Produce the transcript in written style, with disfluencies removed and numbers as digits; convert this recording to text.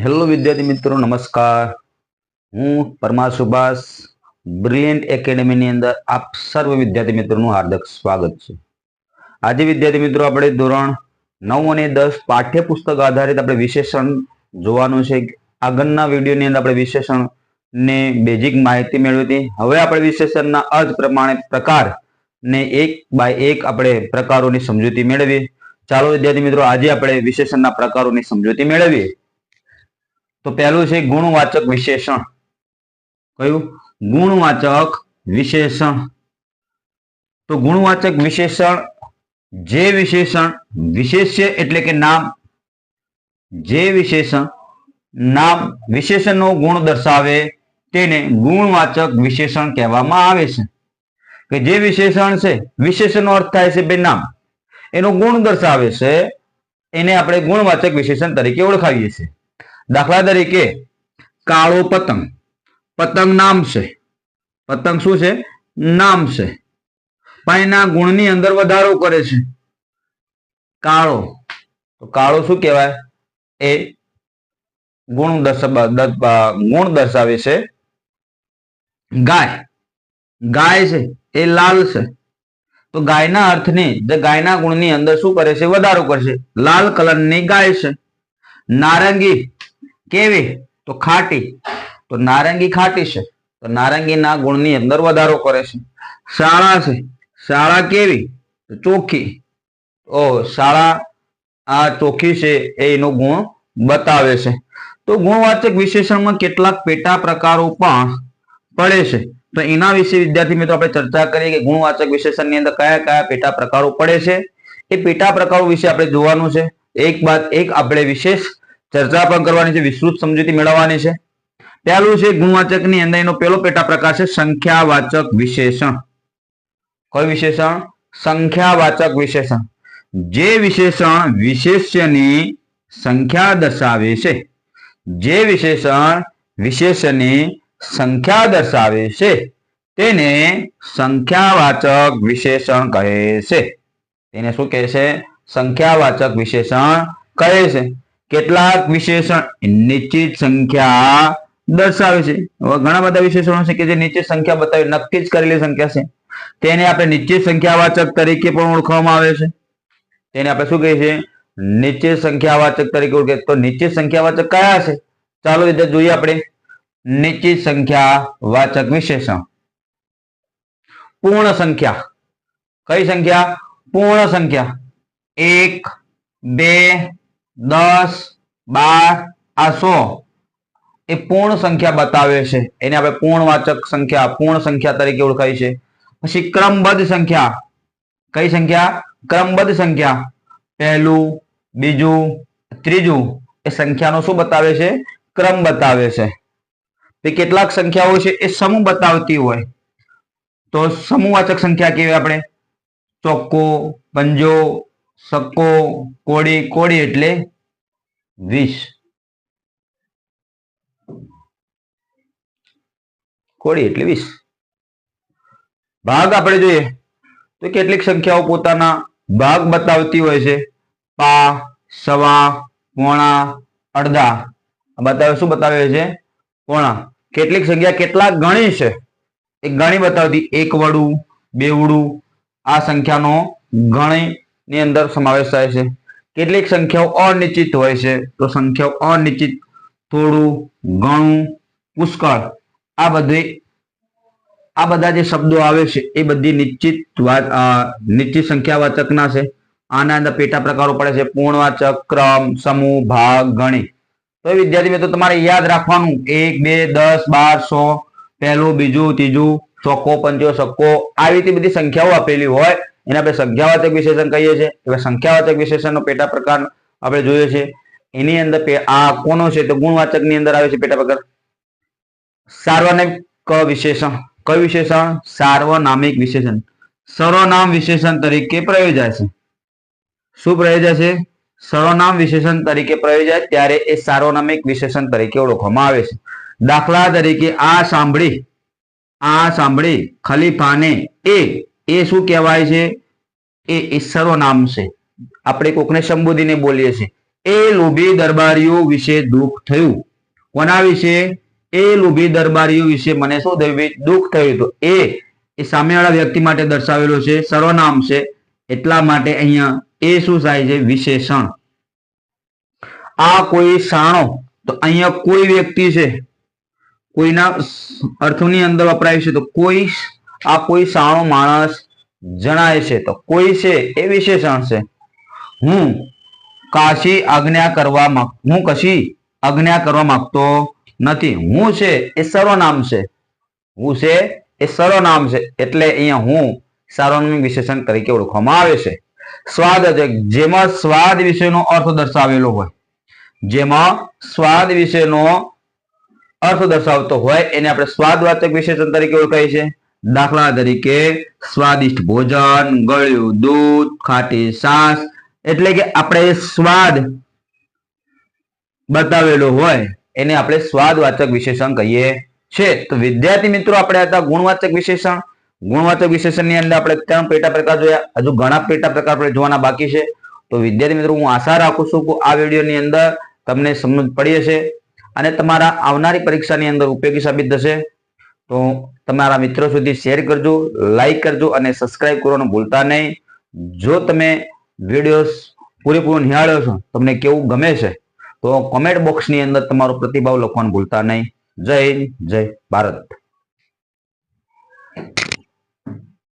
Hello विद्यार्थी मित्रों नमस्कार। हूँ परमार सुभाष ब्रिलियंट एकेडमी अंदर आप सर्व विद्यार्थी मित्रों हार्दिक स्वागत है। आज विद्यार्थी मित्रों अपने धोरण 9 और 10 पाठ्यपुस्तक आधारित अपने विशेषण जोवानुं छे। आगळना विडियोनी अंदर अपने विशेषण ने बेजिक माहिती मेळवी हती। हवे अपने विशेषणना अर्थ प्रमाणे प्रकार ने एक बाय एक अपने प्रकारोनी समजूती मेळवी। चालो विद्यार्थी मित्रों आज अपने विशेषणना प्रकारोनी समजूती मेळवीए। तो पहलू है गुणवाचक विशेषण। क्यों? गुणवाचक विशेषण। तो गुणवाचक विशेषण जे विशेषण विशेष्य एटले के नाम, जे विशेषण नाम विशेषण नो गुण दर्शावे तेने गुणवाचक विशेषण कहेवामां आवे छे। के जे विशेषण छे विशेषण नो अर्थ थाय छे बे नाम, एनो गुण दर्शावे छे, एने आपणे गुणवाचक विशेषण तरीके ओळखावीए छीए। दाखला तरीके काळो पतंग, पतंग नाम छे, पतंग शुं छे? नाम छे, पण एना गुणनी अंदर वधारो करे छे काळो। तो काळो शुं कहेवाय? ए गुण दर्शावे छे। गाय, गाय छे ए लाल छे, तो गायना अर्थने जे गायना गुणनी अंदर शुं करे छे? वधारो करे छे, लाल कलरनी गाय छे। नारंगी केवी? तो खाटी, तो नारंगी खाटी छे, तो नारंगी ना गुणनी अंदर वधारो करे छे। शाळा छे, शाळा केवी? तो चोखी, ओ शाळा आ चोखी छे एनो गुण बतावे छे। तो गुणवाचक विशेषण में केटलाक पेटा प्रकारो पण पड़े छे, तो एना विषे विद्यार्थी मित्रों आपणे चर्चा करीए के गुणवाचक विशेषण ની અંદર કયા કયા પેટા પ્રકારો પડે છે। એ પેટા પ્રકારો વિશે આપણે જોવાનું છે। એક બાદ એક આપણે વિશેષ चर्चा पण करवानी छे, विस्तृत समजूती मेळववानी छे। पहेલું છે गुणवाचक ની અંદર એનો પહેલો પેટા પ્રકાર છે સંખ્યાવાચક વિશેષણ। કયું વિશેષણ? સંખ્યાવાચક વિશેષણ। જે વિશેષણ વિશેષ્યની સંખ્યા દર્શાવે છે, જે વિશેષણ વિશેષ્યની સંખ્યા દર્શાવે છે તેને સંખ્યાવાચક વિશેષણ કહે છે। તેને શું કહે છે? સંખ્યાવાચક વિશેષણ કહે છે। કેટલાક વિશેષણ નિશ્ચિત સંખ્યા દર્શાવે છે। ઘણા બધા વિશેષણો છે કે જે નિશ્ચિત સંખ્યા બતાવે, નક્કી જ કરેલી સંખ્યા છે, તેને આપણે નિશ્ચિત સંખ્યાવાચક તરીકે પણ ઓળખવામાં આવે છે। તેને આપણે શું કહીએ છીએ? નિશ્ચિત સંખ્યાવાચક તરીકે ઓળખે। તો નિશ્ચિત સંખ્યાવાચક કયા છે? ચાલો વિદ્યાર્થી જોઈએ આપણે નિશ્ચિત સંખ્યાવાચક વિશેષણ। પૂર્ણ સંખ્યા, કઈ સંખ્યા? પૂર્ણ સંખ્યા। 1, 2, 10, 12 आ 100 ए पूर्ण संख्या बतावे छे, एने आपणे पूर्णवाचक संख्या, पूर्ण संख्या तरीके ओळखाय छे। पछी क्रमबद्ध संख्या, कई संख्या? क्रमबद्ध संख्या, पहेलुं, बीजुं, त्रीजुं ए संख्यानो शुं बतावे छे? क्रम बतावे छे। ते केटलाक संख्याओ छे ए समूह बतावती होय तो समूहवाचक संख्या कहेवाय आपणे। ચોક્કો, પંજો, સક્કો, કોડી, કોડી એટલે 20, કોડી એટલે 20। ભાગ આપણે જોઈએ તો કેટલીક સંખ્યાઓ પોતાના ભાગ બતાવતી હોય છે। પા, સવા, પોણા, અડધા બતાવે। શું બતાવે છે? પોણા। કેટલીક સંખ્યા કેટલાક ગણી છે એ ગણી બતાવતી, એક વડું, બે વડું आ संख्यानो गणी ની અંદર સમાવેશ થાય છે। કેટલીક સંખ્યાઓ અનિશ્ચિત હોય છે તો સંખ્યાઓ અનિશ્ચિત, થોડું, ઘણું, પુષ્કળ આ બધા જે શબ્દો આવે છે એ બધી નિશ્ચિત સંખ્યાવાચકના છે। આના અંદર પેટા પ્રકારો પડે છે પૂર્ણવાચક, ક્રમ, સમૂહ, ભાગ, ગણી। તો વિદ્યાર્થી મિત્રો તમારે યાદ રાખવાનું 1, 2, 10, 12, 100 પહેલું, બીજું, ત્રીજું, ચોક્કો, પંજો, સક્કો આવી રીતે બધી સંખ્યાઓ આપેલી હોય એને આપણે સંખ્યાવાચક વિશેષણ કહીએ છીએ। હવે સંખ્યાવાચક વિશેષણનો પેટા પ્રકાર આપણે જોઈએ છે। એની અંદર આ કોનો છે? તો ગુણવાચકની અંદર આવે છે પેટા પ્રકાર સાર્વનામિક વિશેષણ। કયું વિશેષણ? સાર્વનામિક વિશેષણ। સર્વનામ વિશેષણ તરીકે પ્રયોજાય છે। શું પ્રયોજાય છે? સર્વનામ વિશેષણ તરીકે પ્રયોજાય ત્યારે એ સાર્વનામિક વિશેષણ તરીકે ઓળખવામાં આવે છે। દાખલા તરીકે આ સાંભળી ખલીફાને એ શું કહેવાય છે? એ સર્વનામ છે। આપણે કોકને સંબોધીને બોલીએ છીએ એ લોભી દરબારીઓ વિશે દુઃખ થયું. કોના વિશે? એ લોભી દરબારીઓ વિશે મને શું થયું? દુઃખ થયું. તો એ સામેવાળા વ્યક્તિ માટે દર્શાવેલો છે, સર્વનામ છે, એટલા માટે અહીંયા એ શું થાય છે? વિશેષણ. આ કોઈ શાણો, તો અહીંયા કોઈ વ્યક્તિ છે, કોઈના અર્થની અંદર વપરાય છે, તો કોઈ, આ કોઈ શાણો માણસ જણાય છે, તો કોઈ છે એ વિશેષણ છે. હું કશી આજ્ઞા કરવા માંગતો નથી. હું છે એ સર્વનામ છે. હું છે એ સર્વનામ છે, એટલે અહીંયા હું સાર્વનામિક વિશેષણ તરીકે ઓળખવામાં આવે છે. સ્વાદ છે, જેમાં સ્વાદ વિશેનો અર્થ દર્શાવેલો હોય, જેમાં સ્વાદ વિશેનો અર્થ દર્શાવતો હોય એને આપણે સ્વાદવાચક વિશેષણ તરીકે ઓળખાય છે. દાખલા તરીકે સ્વાદિષ્ટ ભોજન, ગળ્યું દૂધ, ખાટી છાશ, એટલે કે આપણે સ્વાદ બતાવેલો હોય એને આપણે સ્વાદવાચક વિશેષણ કહીએ છે. તો વિદ્યાર્થી મિત્રો, આપણે હતા ગુણવાચક વિશેષણ. ગુણવાચક વિશેષણની અંદર આપણે 3 પેટા પ્રકાર જોયા. હજુ ઘણા પેટા પ્રકાર આપણે જોવાના બાકી છે. તો વિદ્યાર્થી મિત્રો, હું આશા રાખું છું કે આ વિડીયોની અંદર તમને સમજ પડી હશે અને તમારા આવનારી પરીક્ષાની અંદર ઉપયોગી સાબિત થશે. તો તમારા મિત્રો સુધી શેર કરજો, લાઈક કરજો અને સબસ્ક્રાઇબ કરવાનું ભૂલતા નહીં. જો તમે વિડીયો પૂરેપૂરો નિહાળ્યો છો, તમને કેવું ગમે છે, તો કોમેન્ટ બોક્સની અંદર તમારો પ્રતિભાવ લખવાનું ભૂલતા નહીં. જય હિન્દ, જય ભારત.